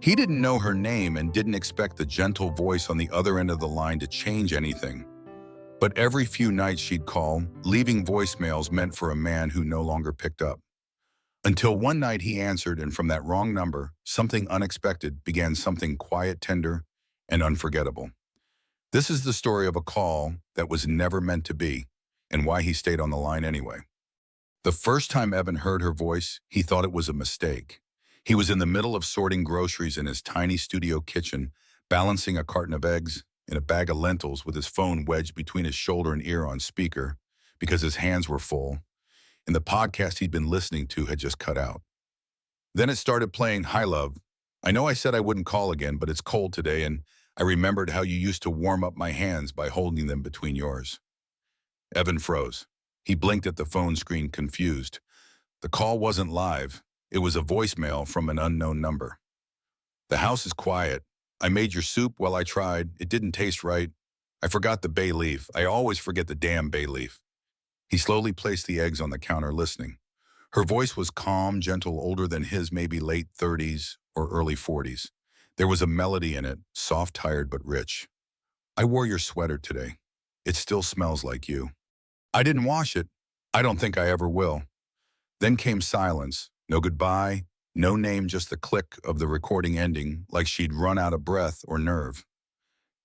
He didn't know her name and didn't expect the gentle voice on the other end of the line to change anything. But every few nights she'd call, leaving voicemails meant for a man who no longer picked up. Until one night he answered, and from that wrong number, something unexpected began, something quiet, tender, and unforgettable. This is the story of a call that was never meant to be, and why he stayed on the line anyway. The first time Evan heard her voice, he thought it was a mistake. He was in the middle of sorting groceries in his tiny studio kitchen, balancing a carton of eggs and a bag of lentils with his phone wedged between his shoulder and ear on speaker because his hands were full, and the podcast he'd been listening to had just cut out. Then it started playing. "Hi, love. I know I said I wouldn't call again, but it's cold today, and I remembered how you used to warm up my hands by holding them between yours." Evan froze. He blinked at the phone screen, confused. The call wasn't live. It was a voicemail from an unknown number. "The house is quiet. I made your soup while I tried. It didn't taste right. I forgot the bay leaf. I always forget the damn bay leaf." He slowly placed the eggs on the counter, listening. Her voice was calm, gentle, older than his, maybe late 30s or early 40s. There was a melody in it, soft, tired, but rich. "I wore your sweater today. It still smells like you. I didn't wash it. I don't think I ever will." Then came silence. No goodbye, no name, just the click of the recording ending, like she'd run out of breath or nerve.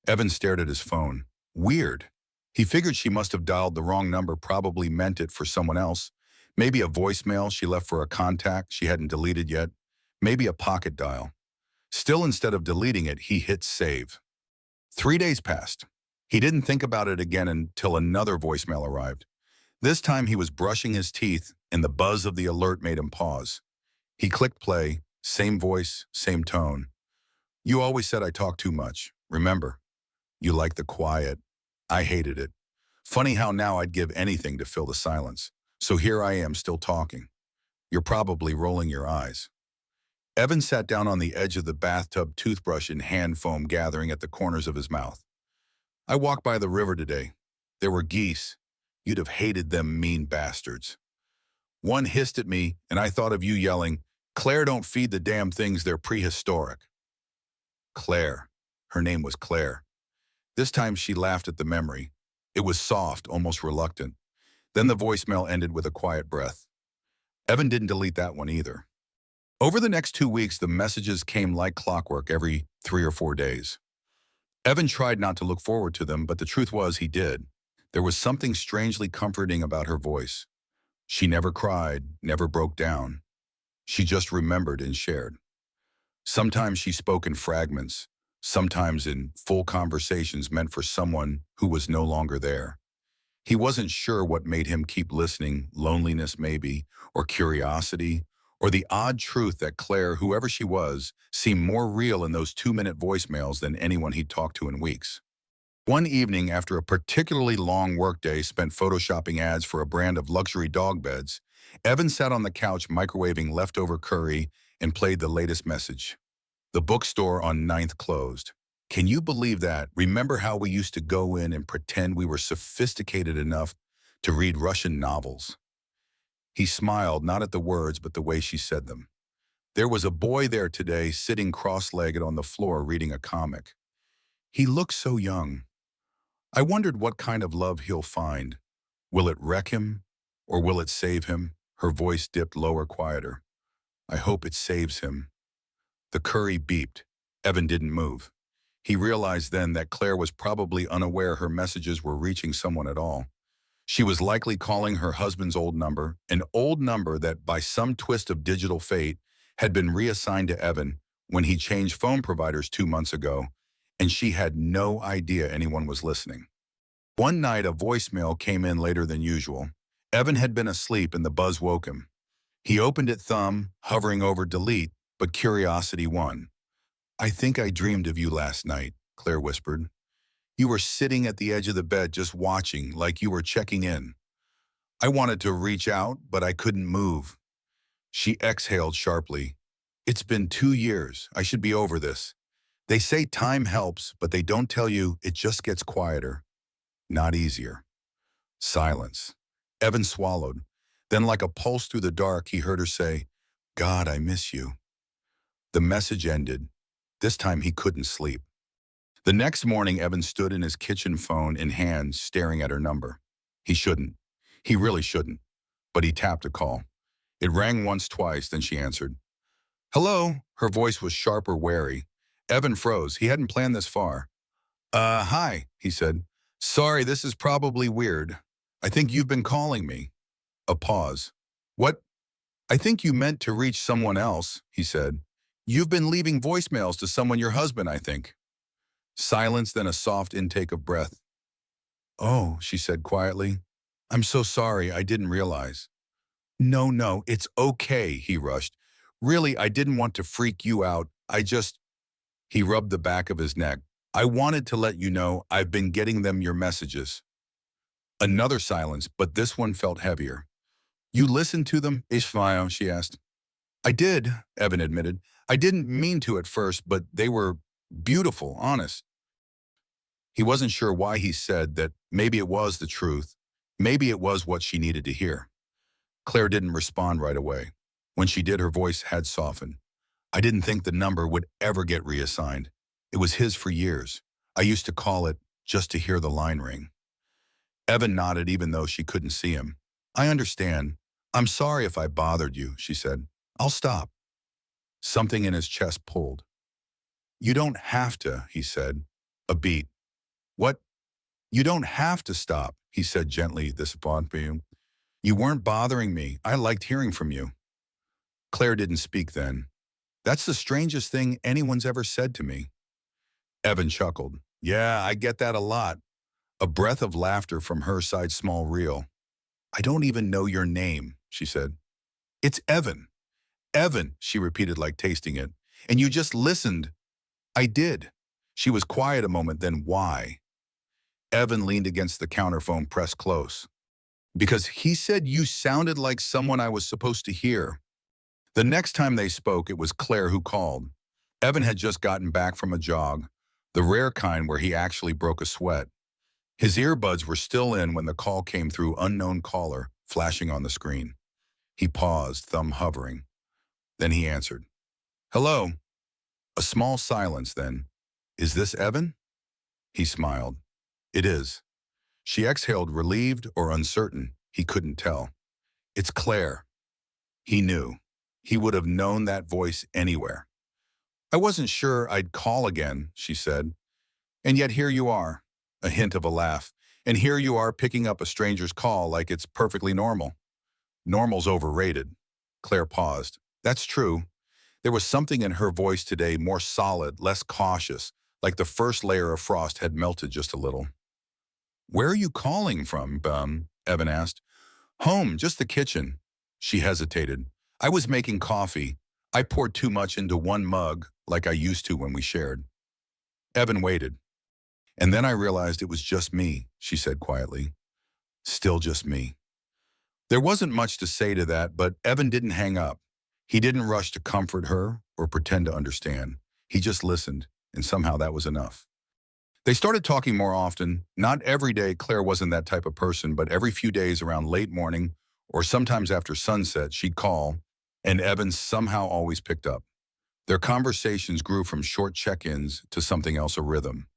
Evan stared at his phone. Weird. He figured she must have dialed the wrong number, probably meant it for someone else. Maybe a voicemail she left for a contact she hadn't deleted yet. Maybe a pocket dial. Still, instead of deleting it, he hit save. 3 days passed. He didn't think about it again until another voicemail arrived. This time he was brushing his teeth, and the buzz of the alert made him pause. He clicked play, same voice, same tone. "You always said I talk too much. Remember? You like the quiet. I hated it. Funny how now I'd give anything to fill the silence. So here I am, still talking. You're probably rolling your eyes." Evan sat down on the edge of the bathtub, toothbrush and hand foam gathering at the corners of his mouth. "I walked by the river today. There were geese. You'd have hated them, mean bastards. One hissed at me, and I thought of you yelling, 'Claire, don't feed the damn things, they're prehistoric.'" Claire. Her name was Claire. This time she laughed at the memory. It was soft, almost reluctant. Then the voicemail ended with a quiet breath. Evan didn't delete that one either. Over the next 2 weeks, the messages came like clockwork every 3 or 4 days. Evan tried not to look forward to them, but the truth was he did. There was something strangely comforting about her voice. She never cried, never broke down. She just remembered and shared. Sometimes she spoke in fragments, sometimes in full conversations meant for someone who was no longer there. He wasn't sure what made him keep listening, loneliness maybe, or curiosity, or the odd truth that Claire, whoever she was, seemed more real in those 2-minute voicemails than anyone he'd talked to in weeks. One evening, after a particularly long workday spent photoshopping ads for a brand of luxury dog beds, Evan sat on the couch microwaving leftover curry and played the latest message. "The bookstore on Ninth closed. Can you believe that? Remember how we used to go in and pretend we were sophisticated enough to read Russian novels?" He smiled, not at the words, but the way she said them. "There was a boy there today, sitting cross-legged on the floor reading a comic. He looked so young. I wondered what kind of love he'll find. Will it wreck him, or will it save him?" Her voice dipped lower, quieter. "I hope it saves him." The curry beeped. Evan didn't move. He realized then that Claire was probably unaware her messages were reaching someone at all. She was likely calling her husband's old number, an old number that, by some twist of digital fate, had been reassigned to Evan when he changed phone providers 2 months ago, and she had no idea anyone was listening. One night, a voicemail came in later than usual. Evan had been asleep and the buzz woke him. He opened it, thumb hovering over delete, but curiosity won. "I think I dreamed of you last night," Claire whispered. "You were sitting at the edge of the bed just watching, like you were checking in. I wanted to reach out, but I couldn't move." She exhaled sharply. "It's been 2 years. I should be over this. They say time helps, but they don't tell you it just gets quieter, not easier." Silence. Evan swallowed. Then, like a pulse through the dark, he heard her say, "God, I miss you." The message ended. This time he couldn't sleep. The next morning, Evan stood in his kitchen, phone in hand, staring at her number. He shouldn't. He really shouldn't. But he tapped a call. It rang once, twice, then she answered. Hello? Her voice was sharp or wary. Evan froze. He hadn't planned this far. Hi, he said. Sorry, this is probably weird. I think you've been calling me. A pause. What? I think you meant to reach someone else, he said. You've been leaving voicemails to someone, your husband, I think. Silence, then a soft intake of breath. Oh, she said quietly. I'm so sorry, I didn't realize. No, it's okay, he rushed. Really, I didn't want to freak you out. He rubbed the back of his neck. I wanted to let you know I've been getting them your messages. Another silence, but this one felt heavier. You listened to them, Ishmael, she asked. I did, Evan admitted. I didn't mean to at first, but they were beautiful, honest. He wasn't sure why he said that. Maybe it was the truth. Maybe it was what she needed to hear. Claire didn't respond right away. When she did, her voice had softened. I didn't think the number would ever get reassigned. It was his for years. I used to call it just to hear the line ring. Evan nodded even though she couldn't see him. I understand. I'm sorry if I bothered you, she said. I'll stop. Something in his chest pulled. You don't have to, he said. A beat. What? You don't have to stop, he said gently, this upon you. You weren't bothering me. I liked hearing from you. Claire didn't speak then. That's the strangest thing anyone's ever said to me. Evan chuckled. Yeah, I get that a lot. A breath of laughter from her side, small reel. I don't even know your name, she said. It's Evan. Evan, she repeated like tasting it. And you just listened. I did. She was quiet a moment, then why? Evan leaned against the counterphone, pressed close. Because he said you sounded like someone I was supposed to hear. The next time they spoke, it was Claire who called. Evan had just gotten back from a jog, the rare kind where he actually broke a sweat. His earbuds were still in when the call came through, unknown caller, flashing on the screen. He paused, thumb hovering. Then he answered. Hello. A small silence then. Is this Evan? He smiled. It is. She exhaled, relieved or uncertain. He couldn't tell. It's Claire. He knew. He would have known that voice anywhere. I wasn't sure I'd call again, she said. And yet here you are. A hint of a laugh. And here you are picking up a stranger's call like it's perfectly normal. Normal's overrated. Claire paused. That's true. There was something in her voice today, more solid, less cautious, like the first layer of frost had melted just a little. Where are you calling from, Evan asked. Home, just the kitchen. She hesitated. I was making coffee. I poured too much into one mug, like I used to when we shared. Evan waited. And then I realized it was just me, she said quietly. Still just me. There wasn't much to say to that, but Evan didn't hang up. He didn't rush to comfort her or pretend to understand. He just listened, and somehow that was enough. They started talking more often. Not every day, Claire wasn't that type of person, but every few days around late morning or sometimes after sunset, she'd call, and Evan somehow always picked up. Their conversations grew from short check-ins to something else, a rhythm.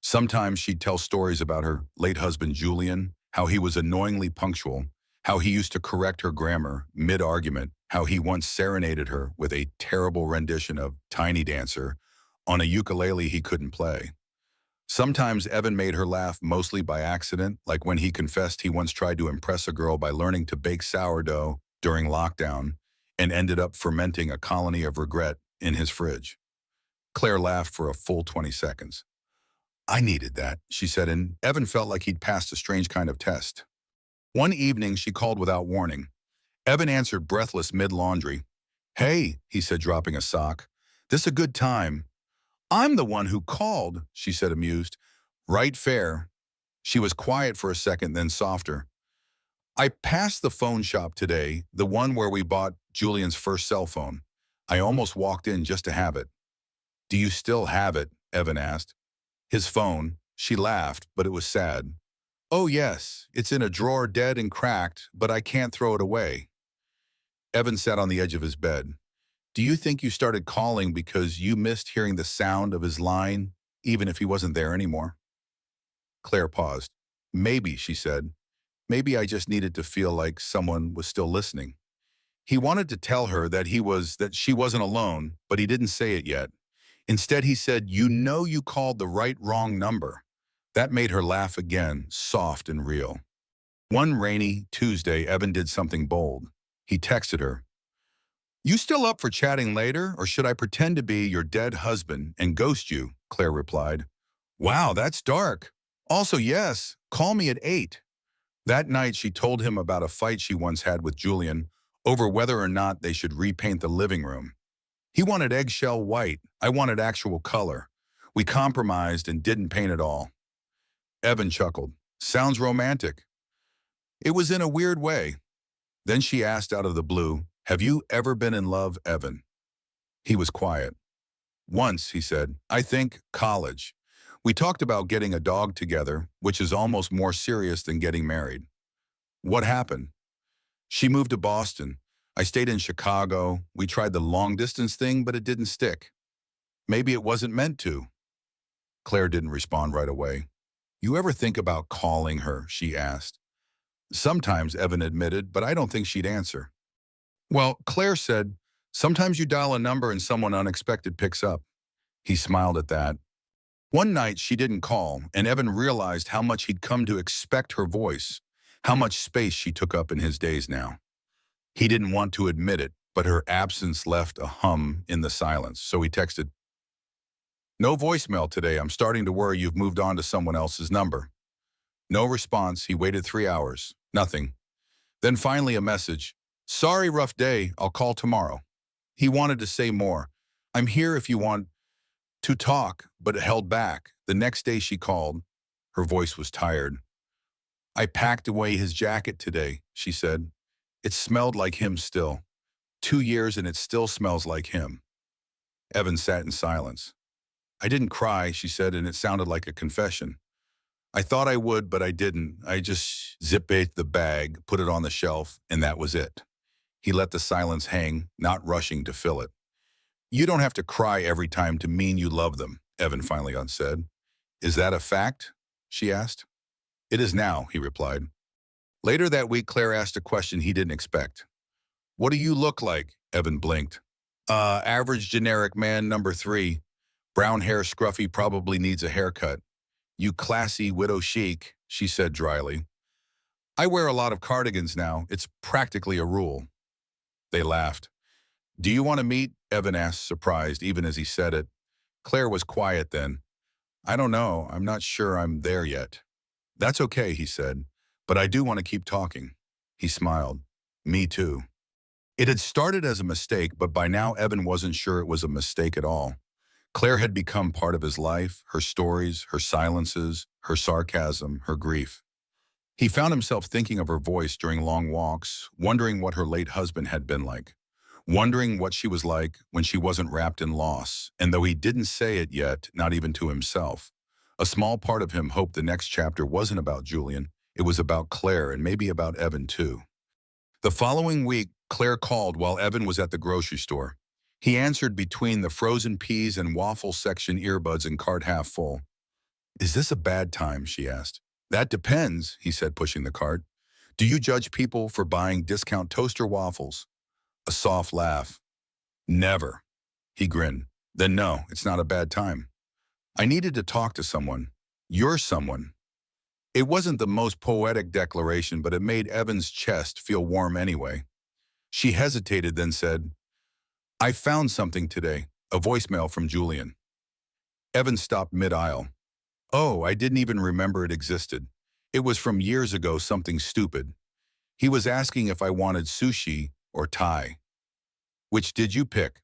Sometimes she'd tell stories about her late husband, Julian, how he was annoyingly punctual, how he used to correct her grammar mid-argument, how he once serenaded her with a terrible rendition of Tiny Dancer on a ukulele he couldn't play. Sometimes Evan made her laugh mostly by accident, like when he confessed he once tried to impress a girl by learning to bake sourdough during lockdown and ended up fermenting a colony of regret in his fridge. Claire laughed for a full 20 seconds. I needed that, she said, and Evan felt like he'd passed a strange kind of test. One evening, she called without warning. Evan answered breathless mid-laundry. Hey, he said, dropping a sock. This a good time. I'm the one who called, she said, amused. Right fair. She was quiet for a second, then softer. I passed the phone shop today, the one where we bought Julian's first cell phone. I almost walked in just to have it. Do you still have it? Evan asked. His phone. She laughed, but it was sad. Oh yes, it's in a drawer, dead and cracked, but I can't throw it away. Evan sat on the edge of his bed. Do you think you started calling because you missed hearing the sound of his line, even if he wasn't there anymore? Claire paused. Maybe, she said. Maybe I just needed to feel like someone was still listening. He wanted to tell her that she wasn't alone, but he didn't say it yet. Instead, he said, "You know you called the wrong number." That made her laugh again, soft and real. One rainy Tuesday, Evan did something bold. He texted her, "You still up for chatting later, or should I pretend to be your dead husband and ghost you?" Claire replied. "Wow, that's dark. Also, yes, call me at 8. That night, she told him about a fight she once had with Julian over whether or not they should repaint the living room. He wanted eggshell white. I wanted actual color. We compromised and didn't paint at all." Evan chuckled. "Sounds romantic." It was in a weird way. Then she asked out of the blue, "Have you ever been in love, Evan?" He was quiet. "Once," he said. "I think college. We talked about getting a dog together, which is almost more serious than getting married." "What happened?" "She moved to Boston. I stayed in Chicago. We tried the long-distance thing, but it didn't stick. Maybe it wasn't meant to." Claire didn't respond right away. "You ever think about calling her?" she asked. "Sometimes," Evan admitted, "but I don't think she'd answer." "Well," Claire said, "sometimes you dial a number and someone unexpected picks up." He smiled at that. One night she didn't call, and Evan realized how much he'd come to expect her voice, how much space she took up in his days now. He didn't want to admit it, but her absence left a hum in the silence, so he texted, "No voicemail today. I'm starting to worry you've moved on to someone else's number." No response. He waited 3 hours. Nothing. Then finally a message. "Sorry, rough day. I'll call tomorrow." He wanted to say more. "I'm here if you want to talk," but held back. The next day she called. Her voice was tired. "I packed away his jacket today," she said. "It smelled like him still. 2 years and it still smells like him." Evan sat in silence. "I didn't cry," she said, and it sounded like a confession. "I thought I would, but I didn't. I just zipped the bag, put it on the shelf, and that was it." He let the silence hang, not rushing to fill it. "You don't have to cry every time to mean you love them," Evan finally said. "Is that a fact?" she asked. "It is now," he replied. Later that week, Claire asked a question he didn't expect. "What do you look like?" Evan blinked. Average generic man number 3. Brown hair, scruffy, probably needs a haircut." "You classy widow chic," she said dryly. "I wear a lot of cardigans now. It's practically a rule." They laughed. "Do you want to meet?" Evan asked, surprised, even as he said it. Claire was quiet then. "I don't know. I'm not sure I'm there yet." "That's okay," he said. "But I do want to keep talking." He smiled. "Me too." It had started as a mistake, but by now Evan wasn't sure it was a mistake at all. Claire had become part of his life, her stories, her silences, her sarcasm, her grief. He found himself thinking of her voice during long walks, wondering what her late husband had been like, wondering what she was like when she wasn't wrapped in loss. And though he didn't say it yet, not even to himself, a small part of him hoped the next chapter wasn't about Julian. It was about Claire and maybe about Evan too. The following week, Claire called while Evan was at the grocery store. He answered between the frozen peas and waffle section, earbuds and cart half full. "Is this a bad time?" she asked. "That depends," he said, pushing the cart. "Do you judge people for buying discount toaster waffles?" A soft laugh. "Never." He grinned. "Then no, it's not a bad time. I needed to talk to someone. You're someone." It wasn't the most poetic declaration, but it made Evan's chest feel warm anyway. She hesitated, then said, "I found something today, a voicemail from Julian." Evan stopped mid-aisle. "Oh, I didn't even remember it existed. It was from years ago, something stupid. He was asking if I wanted sushi or Thai. Which did you pick?"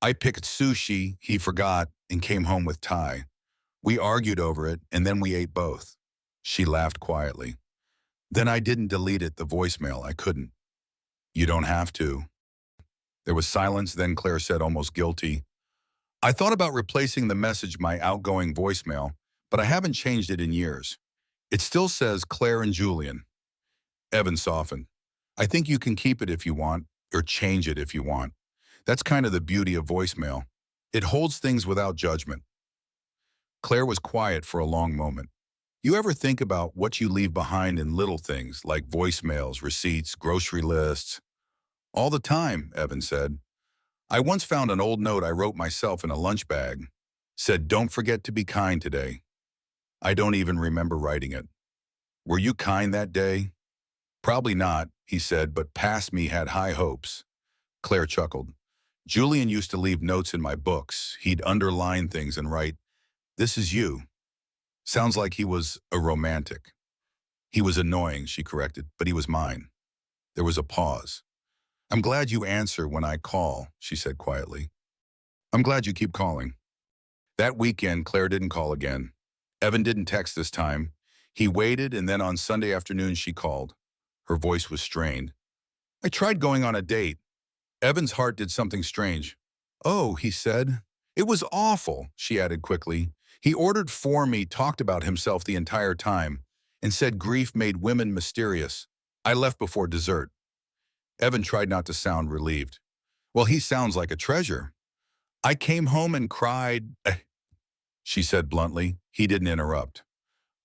"I picked sushi," he forgot, and came home with Thai. "We argued over it, and then we ate both." She laughed quietly. "Then I didn't delete it, the voicemail. I couldn't." "You don't have to." There was silence, then Claire said, almost guilty, "I thought about replacing the message my outgoing voicemail, but I haven't changed it in years. It still says Claire and Julian." Evan softened. "I think you can keep it if you want, or change it if you want. That's kind of the beauty of voicemail. It holds things without judgment. Claire was quiet for a long moment. You ever think about what you leave behind in little things like voicemails, receipts, grocery lists? All the time, Evan said. I once found an old note I wrote myself in a lunch bag. Said, don't forget to be kind today. I don't even remember writing it. Were you kind that day? Probably not, he said, but past me had high hopes. Claire chuckled. Julian used to leave notes in my books. He'd underline things and write, this is you. Sounds like he was a romantic. He was annoying, she corrected, but he was mine. There was a pause. I'm glad you answer when I call, she said quietly. I'm glad you keep calling. That weekend, Claire didn't call again. Evan didn't text this time. He waited, and then on Sunday afternoon she called. Her voice was strained. I tried going on a date. Evan's heart did something strange. Oh, he said. It was awful, she added quickly. He ordered for me, talked about himself the entire time, and said grief made women mysterious. I left before dessert. Evan tried not to sound relieved. Well, he sounds like a treasure. I came home and cried, she said bluntly. He didn't interrupt.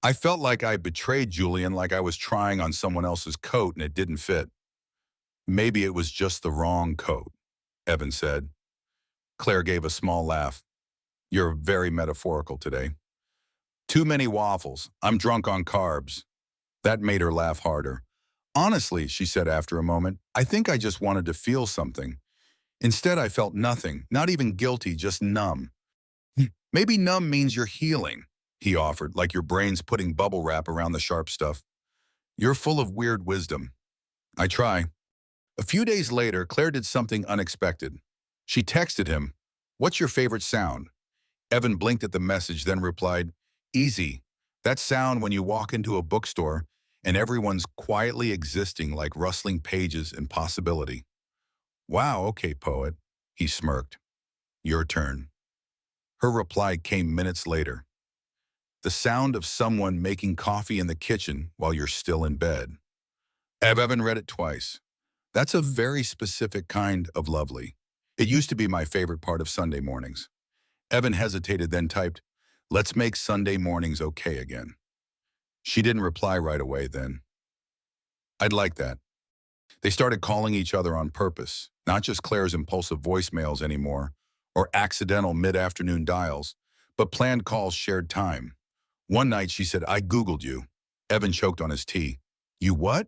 I felt like I betrayed Julian, like I was trying on someone else's coat and it didn't fit. Maybe it was just the wrong coat, Evan said. Claire gave a small laugh. You're very metaphorical today. Too many waffles. I'm drunk on carbs. That made her laugh harder. Honestly, she said after a moment, I think I just wanted to feel something. Instead, I felt nothing, not even guilty, just numb. Maybe numb means you're healing, he offered, like your brain's putting bubble wrap around the sharp stuff. You're full of weird wisdom. I try. A few days later, Claire did something unexpected. She texted him, what's your favorite sound? Evan blinked at the message, then replied, easy. That sound when you walk into a bookstore and everyone's quietly existing like rustling pages and possibility. Wow, okay, poet, he smirked. Your turn. Her reply came minutes later. The sound of someone making coffee in the kitchen while you're still in bed. Evan read it twice. That's a very specific kind of lovely. It used to be my favorite part of Sunday mornings. Evan hesitated, then typed, let's make Sunday mornings okay again. She didn't reply right away then. I'd like that. They started calling each other on purpose, not just Claire's impulsive voicemails anymore, or accidental mid-afternoon dials, but planned calls shared time. One night she said, I Googled you. Evan choked on his tea. You what?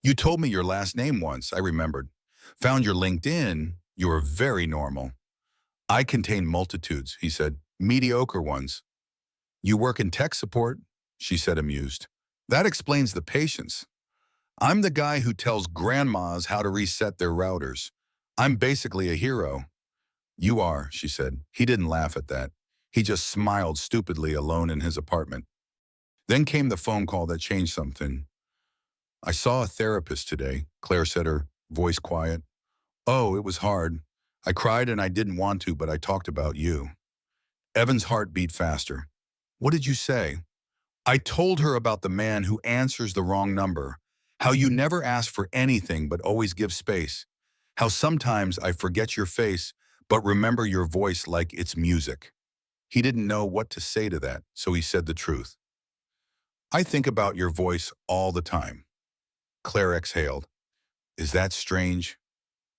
You told me your last name once, I remembered. Found your LinkedIn. You were very normal. I contain multitudes, he said, mediocre ones. You work in tech support, she said amused. That explains the patience. I'm the guy who tells grandmas how to reset their routers. I'm basically a hero. You are, she said. He didn't laugh at that. He just smiled stupidly alone in his apartment. Then came the phone call that changed something. I saw a therapist today, Claire said, her voice quiet. Oh, it was hard. I cried and I didn't want to, but I talked about you. Evan's heart beat faster. What did you say? I told her about the man who answers the wrong number, how you never ask for anything but always give space, how sometimes I forget your face but remember your voice like it's music. He didn't know what to say to that, so he said the truth. I think about your voice all the time. Claire exhaled. Is that strange?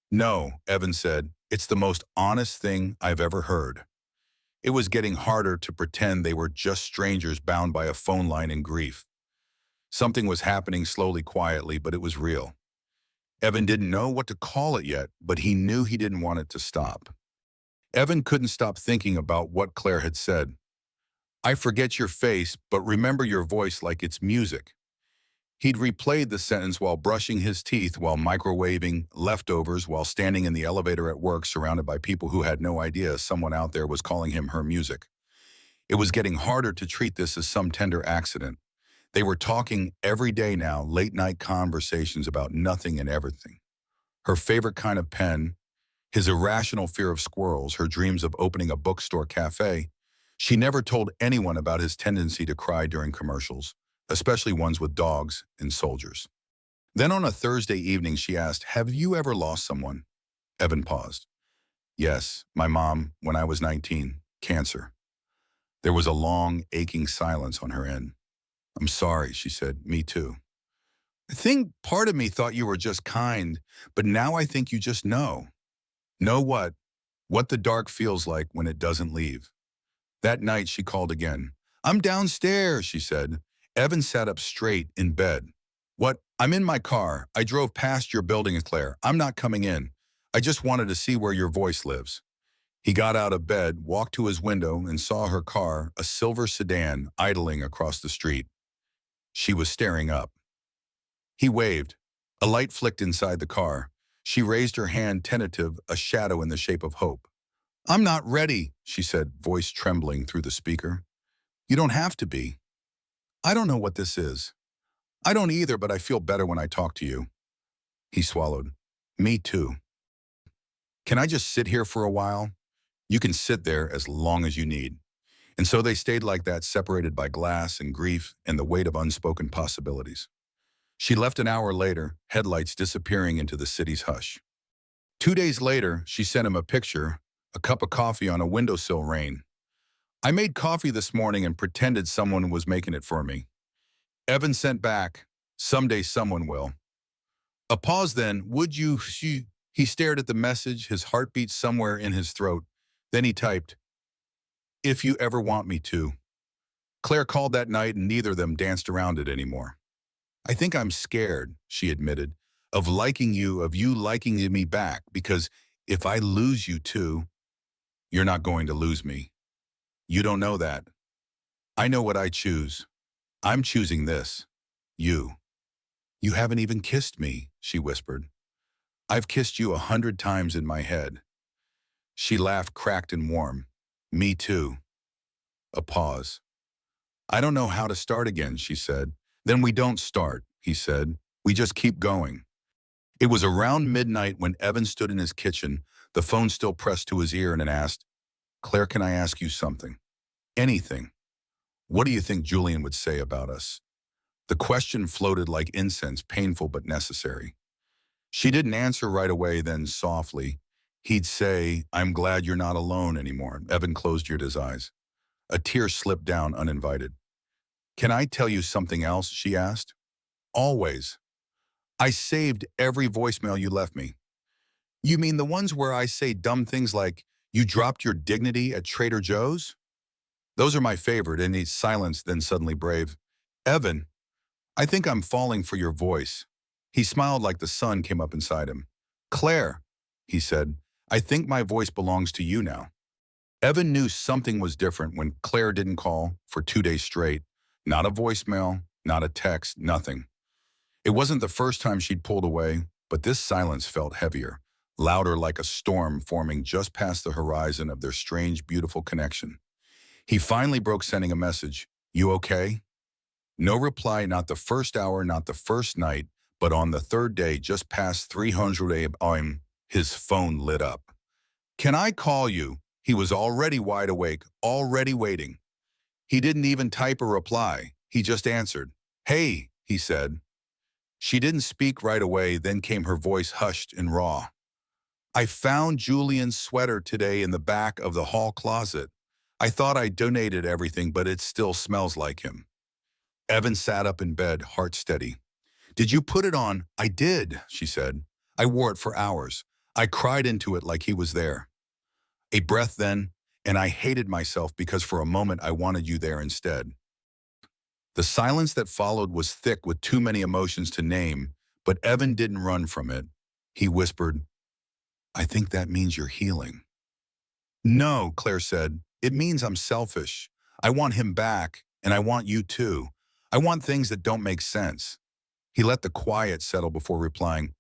No, Evan said. It's the most honest thing I've ever heard. It was getting harder to pretend they were just strangers bound by a phone line in grief. Something was happening slowly, quietly, but it was real. Evan didn't know what to call it yet, but he knew he didn't want it to stop. Evan couldn't stop thinking about what Claire had said. I forget your face, but remember your voice like it's music. He'd replayed the sentence while brushing his teeth, while microwaving leftovers, while standing in the elevator at work surrounded by people who had no idea someone out there was calling him her music. It was getting harder to treat this as some tender accident. They were talking every day now, late-night conversations about nothing and everything. Her favorite kind of pen, his irrational fear of squirrels, her dreams of opening a bookstore cafe. She never told anyone about his tendency to cry during commercials, especially ones with dogs and soldiers. Then on a Thursday evening, she asked, have you ever lost someone? Evan paused. Yes, my mom, when I was 19, cancer. There was a long, aching silence on her end. I'm sorry, she said. Me too. I think part of me thought you were just kind, but now I think you just know. Know what? What the dark feels like when it doesn't leave. That night, she called again. I'm downstairs, she said. Evan sat up straight in bed. What? I'm in my car. I drove past your building, Claire. I'm not coming in. I just wanted to see where your voice lives. He got out of bed, walked to his window, and saw her car, a silver sedan, idling across the street. She was staring up. He waved. A light flicked inside the car. She raised her hand, tentative, a shadow in the shape of hope. I'm not ready, she said, voice trembling through the speaker. You don't have to be. I don't know what this is. I don't either, but I feel better when I talk to you. He swallowed. Me too. Can I just sit here for a while? You can sit there as long as you need. And so they stayed like that, separated by glass and grief and the weight of unspoken possibilities. She left an hour later, headlights disappearing into the city's hush. 2 days later, she sent him a picture, a cup of coffee on a windowsill rain. I made coffee this morning and pretended someone was making it for me. Evan sent back, someday someone will. A pause then, would you, he stared at the message, his heartbeat somewhere in his throat. Then he typed, if you ever want me to. Claire called that night and neither of them danced around it anymore. I think I'm scared, she admitted, of liking you, of you liking me back, because if I lose you too, you're not going to lose me. You don't know that. I know what I choose. I'm choosing this. You. You haven't even kissed me, she whispered. I've kissed you 100 times in my head. She laughed, cracked and warm. Me too. A pause. I don't know how to start again, she said. Then we don't start, he said. We just keep going. It was around midnight when Evan stood in his kitchen, the phone still pressed to his ear, and asked, Claire, can I ask you something? Anything. What do you think Julian would say about us? The question floated like incense, painful but necessary. She didn't answer right away, then softly, he'd say, I'm glad you're not alone anymore. Evan closed his eyes. A tear slipped down uninvited. Can I tell you something else, she asked. Always. I saved every voicemail you left me. You mean the ones where I say dumb things like, you dropped your dignity at Trader Joe's? Those are my favorite, and he silenced, then suddenly brave. Evan, I think I'm falling for your voice. He smiled like the sun came up inside him. Claire, he said, I think my voice belongs to you now. Evan knew something was different when Claire didn't call for 2 days straight. Not a voicemail, not a text, nothing. It wasn't the first time she'd pulled away, but this silence felt heavier, louder like a storm forming just past the horizon of their strange, beautiful connection. He finally broke, sending a message. You okay? No reply, not the first hour, not the first night, but on the third day, just past 300 a.m., his phone lit up. Can I call you? He was already wide awake, already waiting. He didn't even type a reply. He just answered. Hey, he said. She didn't speak right away, then came her voice, hushed and raw. I found Julian's sweater today in the back of the hall closet. I thought I donated everything, but it still smells like him. Evan sat up in bed, heart steady. Did you put it on? I did, she said. I wore it for hours. I cried into it like he was there. A breath then, and I hated myself because for a moment I wanted you there instead. The silence that followed was thick with too many emotions to name, but Evan didn't run from it. He whispered, I think that means you're healing. No, Claire said. It means I'm selfish. I want him back, and I want you too. I want things that don't make sense. He let the quiet settle before replying,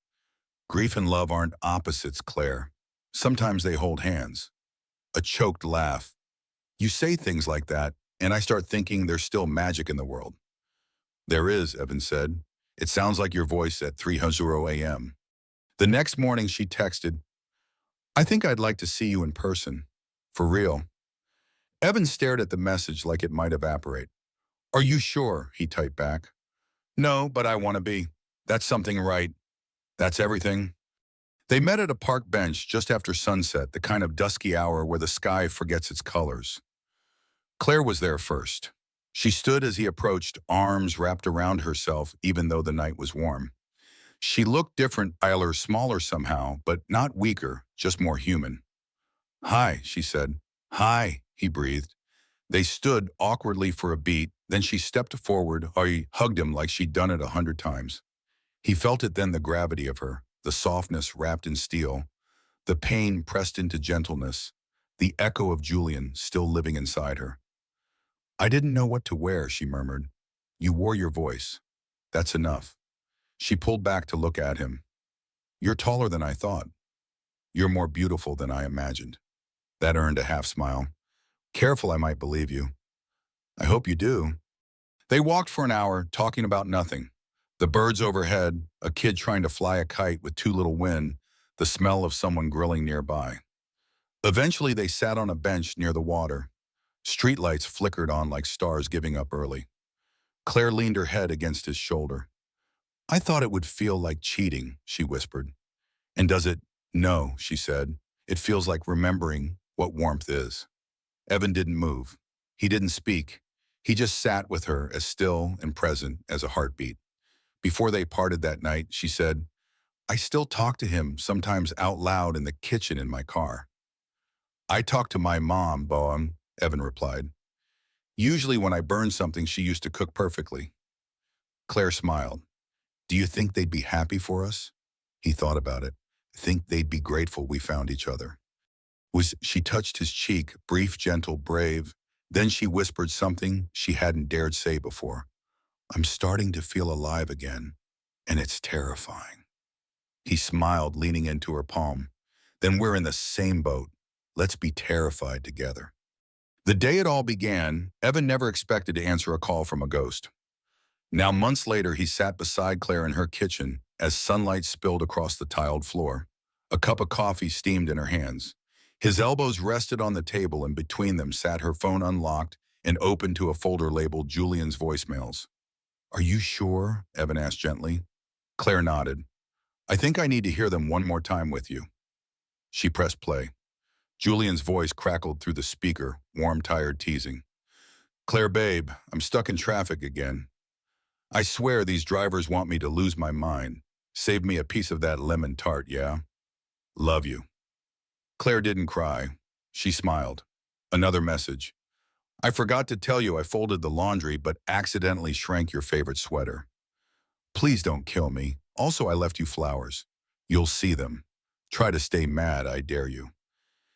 grief and love aren't opposites, Claire. Sometimes they hold hands. A choked laugh. You say things like that, and I start thinking there's still magic in the world. There is, Evan said. It sounds like your voice at 3:00 a.m. The next morning she texted, I think I'd like to see you in person. For real. Evan stared at the message like it might evaporate. Are you sure? He typed back. No, but I want to be. That's something, right? That's everything. They met at a park bench just after sunset, the kind of dusky hour where the sky forgets its colors. Claire was there first. She stood as he approached, arms wrapped around herself, even though the night was warm. She looked different, taller, smaller somehow, but not weaker, just more human. "Hi," she said. "Hi," he breathed. They stood awkwardly for a beat, then she stepped forward. I hugged him like she'd done it 100 times. He felt it then, the gravity of her, the softness wrapped in steel, the pain pressed into gentleness, the echo of Julian still living inside her. "I didn't know what to wear," she murmured. "You wore your voice. That's enough." She pulled back to look at him. "You're taller than I thought. You're more beautiful than I imagined." That earned a half smile. "Careful, I might believe you." "I hope you do." They walked for an hour, talking about nothing. The birds overhead, a kid trying to fly a kite with too little wind, the smell of someone grilling nearby. Eventually, they sat on a bench near the water. Streetlights flickered on like stars giving up early. Claire leaned her head against his shoulder. "I thought it would feel like cheating," she whispered. "And does it?" "No," she said. "It feels like remembering what warmth is." Evan didn't move. He didn't speak. He just sat with her, as still and present as a heartbeat. Before they parted that night, she said, "I still talk to him, sometimes out loud in the kitchen in my car." "I talk to my mom, Boam," Evan replied. "Usually when I burn something she used to cook perfectly." Claire smiled. "Do you think they'd be happy for us?" He thought about it. "I think they'd be grateful we found each other." She touched his cheek, brief, gentle, brave. Then she whispered something she hadn't dared say before. "I'm starting to feel alive again, and it's terrifying." He smiled, leaning into her palm. "Then we're in the same boat. Let's be terrified together." The day it all began, Evan never expected to answer a call from a ghost. Now, months later, he sat beside Claire in her kitchen as sunlight spilled across the tiled floor. A cup of coffee steamed in her hands. His elbows rested on the table, and between them sat her phone unlocked and open to a folder labeled Julian's voicemails. "Are you sure?" Evan asked gently. Claire nodded. "I think I need to hear them one more time with you." She pressed play. Julian's voice crackled through the speaker, warm, tired teasing. "Claire, babe, I'm stuck in traffic again. I swear these drivers want me to lose my mind. Save me a piece of that lemon tart, yeah? Love you." Claire didn't cry. She smiled. Another message. "I forgot to tell you I folded the laundry but accidentally shrank your favorite sweater. Please don't kill me. Also, I left you flowers. You'll see them. Try to stay mad, I dare you."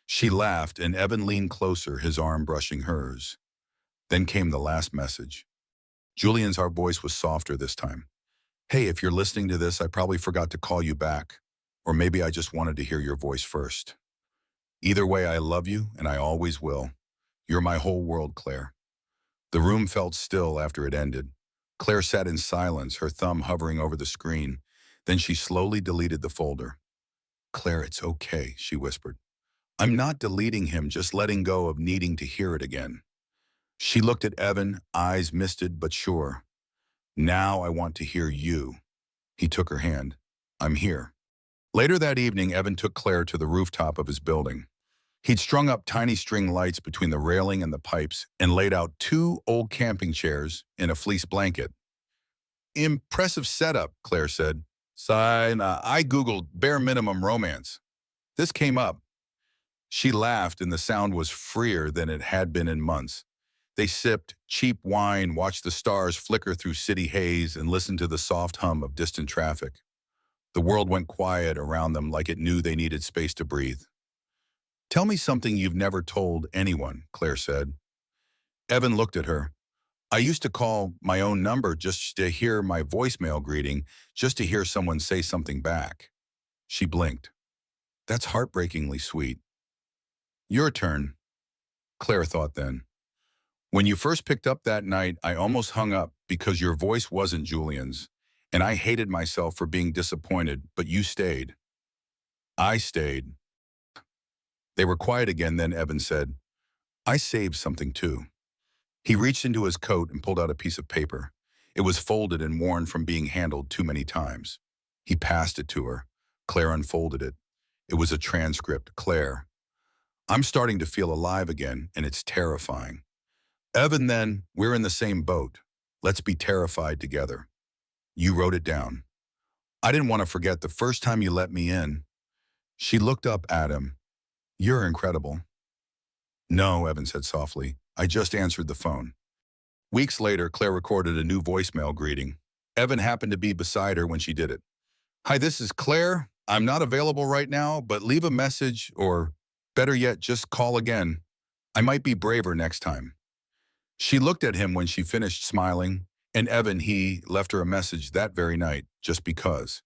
She laughed, and Evan leaned closer, his arm brushing hers. Then came the last message. Julian's our voice was softer this time. "Hey, if you're listening to this, I probably forgot to call you back. Or maybe I just wanted to hear your voice first. Either way, I love you, and I always will. You're my whole world, Claire." The room felt still after it ended. Claire sat in silence, her thumb hovering over the screen. Then she slowly deleted the folder. "Claire, it's okay," she whispered. "I'm not deleting him, just letting go of needing to hear it again." She looked at Evan, eyes misted but sure. "Now I want to hear you." He took her hand. "I'm here." Later that evening, Evan took Claire to the rooftop of his building. He'd strung up tiny string lights between the railing and the pipes and laid out 2 old camping chairs in a fleece blanket. "Impressive setup," Claire said. Sigh, I Googled bare minimum romance. This came up. She laughed, and the sound was freer than it had been in months. They sipped cheap wine, watched the stars flicker through city haze, and listened to the soft hum of distant traffic. The world went quiet around them like it knew they needed space to breathe. "Tell me something you've never told anyone," Claire said. Evan looked at her. "I used to call my own number just to hear my voicemail greeting, just to hear someone say something back." She blinked. "That's heartbreakingly sweet." "Your turn," Claire thought then. "When you first picked up that night, I almost hung up because your voice wasn't Julian's, and I hated myself for being disappointed, but you stayed." "I stayed." They were quiet again, then Evan said, "I saved something too." He reached into his coat and pulled out a piece of paper. It was folded and worn from being handled too many times. He passed it to her. Claire unfolded it. It was a transcript. Claire, I'm starting to feel alive again, and it's terrifying. Evan, then, we're in the same boat. Let's be terrified together. You wrote it down. I didn't want to forget the first time you let me in. She looked up at him. You're incredible. No, Evan said softly. I just answered the phone. Weeks later, Claire recorded a new voicemail greeting. Evan happened to be beside her when she did it. Hi, this is Claire. I'm not available right now, but leave a message or, better yet, just call again. I might be braver next time. She looked at him when she finished smiling, and Evan, he left her a message that very night, just because.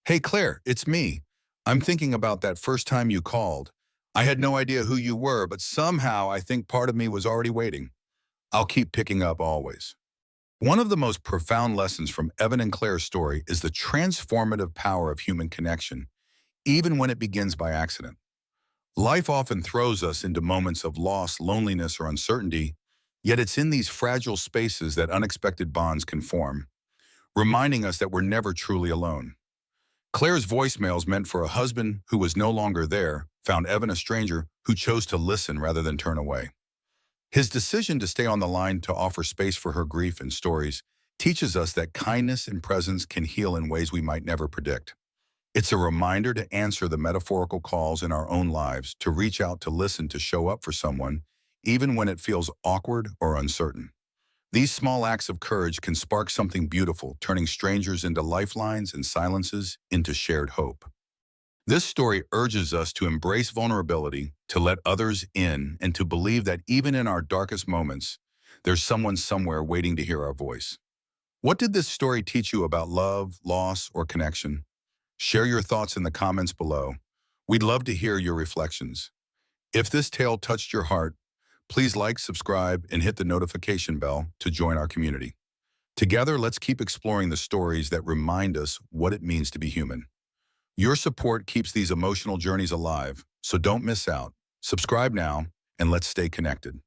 Hey, Claire, it's me. I'm thinking about that first time you called. I had no idea who you were, but somehow I think part of me was already waiting. I'll keep picking up always. One of the most profound lessons from Evan and Claire's story is the transformative power of human connection, even when it begins by accident. Life often throws us into moments of loss, loneliness, or uncertainty, yet it's in these fragile spaces that unexpected bonds can form, reminding us that we're never truly alone. Claire's voicemails meant for a husband who was no longer there, found Evan a stranger who chose to listen rather than turn away. His decision to stay on the line to offer space for her grief and stories teaches us that kindness and presence can heal in ways we might never predict. It's a reminder to answer the metaphorical calls in our own lives, to reach out, to listen, to show up for someone, even when it feels awkward or uncertain. These small acts of courage can spark something beautiful, turning strangers into lifelines and silences into shared hope. This story urges us to embrace vulnerability, to let others in, and to believe that even in our darkest moments, there's someone somewhere waiting to hear our voice. What did this story teach you about love, loss, or connection? Share your thoughts in the comments below. We'd love to hear your reflections. If this tale touched your heart, please like, subscribe, and hit the notification bell to join our community. Together, let's keep exploring the stories that remind us what it means to be human. Your support keeps these emotional journeys alive, so don't miss out. Subscribe now, and let's stay connected.